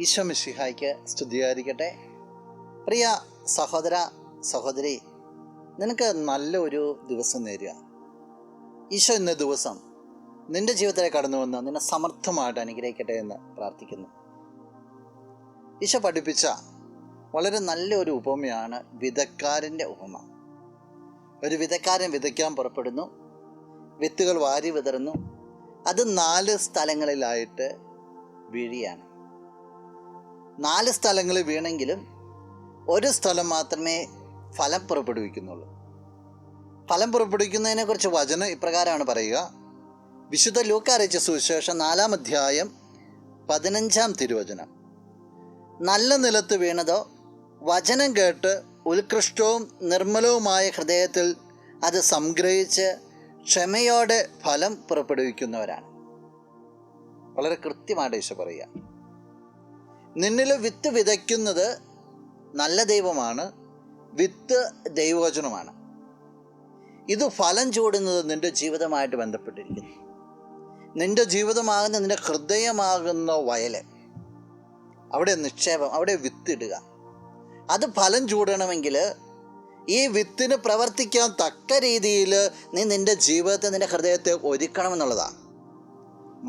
ഈശോ മിശിഹായ്ക്ക് സ്തുതിയായിരിക്കട്ടെ. പ്രിയ സഹോദര സഹോദരി, നിനക്ക് നല്ലൊരു ദിവസം നേരുക. ഈശോ ഇന്ന ദിവസം നിൻ്റെ ജീവിതത്തിലേക്ക് കടന്നു വന്ന് നിന്നെ സമർത്ഥമായിട്ട് അനുഗ്രഹിക്കട്ടെ എന്ന് പ്രാർത്ഥിക്കുന്നു. ഈശോ പഠിപ്പിച്ച വളരെ നല്ലൊരു ഉപമയാണ് വിതക്കാരൻ്റെ ഉപമ. ഒരു വിതക്കാരൻ വിതയ്ക്കാൻ പുറപ്പെടുന്നു, വിത്തുകൾ വാരി വിതറുന്നു. അത് 4 സ്ഥലങ്ങളിലായിട്ട് വീഴുകയാണ്. 4 സ്ഥലങ്ങളിൽ വീണെങ്കിലും ഒരു സ്ഥലം മാത്രമേ ഫലം പുറപ്പെടുവിക്കുന്നുള്ളൂ. ഫലം പുറപ്പെടുവിക്കുന്നതിനെക്കുറിച്ച് വചനം ഇപ്രകാരമാണ് പറയുക. വിശുദ്ധ ലൂക്കാ അറിയിച്ച സുവിശേഷം 4-ാം അധ്യായം 15-ാം തിരുവചനം. നല്ല നിലത്ത് വീണതോ വചനം കേട്ട് ഉത്കൃഷ്ടവും നിർമ്മലവുമായ ഹൃദയത്തിൽ അത് സംഗ്രഹിച്ച് ക്ഷമയോടെ ഫലം പുറപ്പെടുവിക്കുന്നവരാണ്. വളരെ കൃത്യമായിട്ട് ഈശോ പറയുക, നിന്നിൽ വിത്ത് വിതയ്ക്കുന്നത് നല്ല ദൈവമാണ്, വിത്ത് ദൈവവചനമാണ്. ഇത് ഫലം ചൂടുന്നത് നിൻ്റെ ജീവിതമായിട്ട് ബന്ധപ്പെട്ടിരിക്കുന്നു. നിൻ്റെ ജീവിതമാകുന്ന നിൻ്റെ ഹൃദയമാകുന്ന വയൽ, അവിടെ നിക്ഷേപം, അവിടെ വിത്തിടുക. അത് ഫലം ചൂടണമെങ്കിൽ ഈ വിത്തിന് പ്രവർത്തിക്കാൻ തക്ക രീതിയിൽ നീ നിൻ്റെ ജീവിതത്തെ, നിൻ്റെ ഹൃദയത്തെ ഒരുക്കണമെന്നുള്ളതാണ്.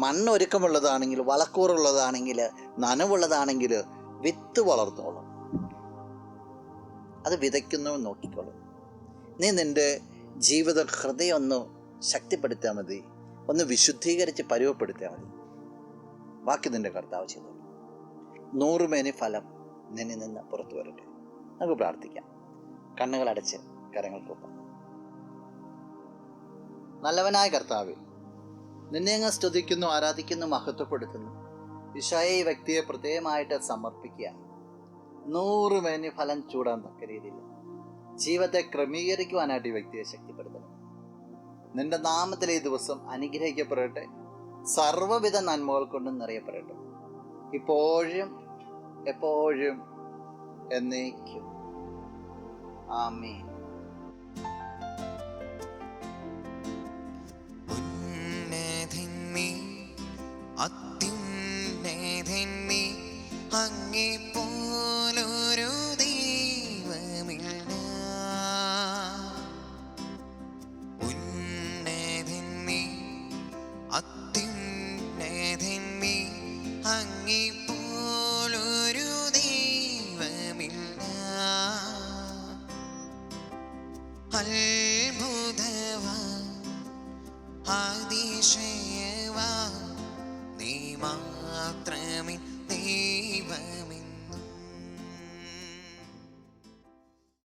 മണ്ണൊരുക്കമുള്ളതാണെങ്കിൽ, വളക്കൂറുള്ളതാണെങ്കിൽ, നനവുള്ളതാണെങ്കിൽ വിത്ത് വളർന്നോളും. അത് വിതയ്ക്കുന്നവൻ നോക്കിക്കോളും. നീ നിൻ്റെ ജീവിത ഹൃദയം ഒന്ന് ശക്തിപ്പെടുത്തിയാൽ മതി, ഒന്ന് വിശുദ്ധീകരിച്ച് പരുവപ്പെടുത്തിയാൽ മതി. ബാക്കി നിൻ്റെ കർത്താവ് ചെയ്തോളൂ. 100 മേനി ഫലം നിന്നിൽ നിന്ന് പുറത്തു വരട്ടെ. നമുക്ക് പ്രാർത്ഥിക്കാം. കണ്ണുകളടച്ച് കരങ്ങൾ കൂപ്പാം. നല്ലവനായ കർത്താവേ, നിന്നെ അങ്ങ് സ്തുതിക്കുന്നു, ആരാധിക്കുന്നു, മഹത്വപ്പെടുത്തുന്നു. ഈശോയെ, ഈ വ്യക്തിയെ പ്രത്യേകമായിട്ട് സമർപ്പിക്കുക. 100 മേനി ഫലം ചൂടാൻ തക്ക രീതിയിൽ ജീവിതത്തെ ക്രമീകരിക്കുവാനായിട്ട് ഈ വ്യക്തിയെ ശക്തിപ്പെടുത്തണം. നിന്റെ നാമത്തിൽ ഈ ദിവസം അനുഗ്രഹിക്കപ്പെടട്ടെ. സർവ്വവിധ നന്മകൾ കൊണ്ടും നിറയപ്പെടട്ടെ, ഇപ്പോഴും എപ്പോഴും എന്നേക്കും. ആമേൻ. അത്യുന്നതനീ അങ്ങേപ്പോലൊരു ദൈവമില്ല. ഉന്നതനീ അത്യുന്നതനീ അങ്ങേപ്പോലൊരു ദൈവമില്ല. അത്ഭുതവാൻ അതിശയവാൻ നീ മാത്രമേ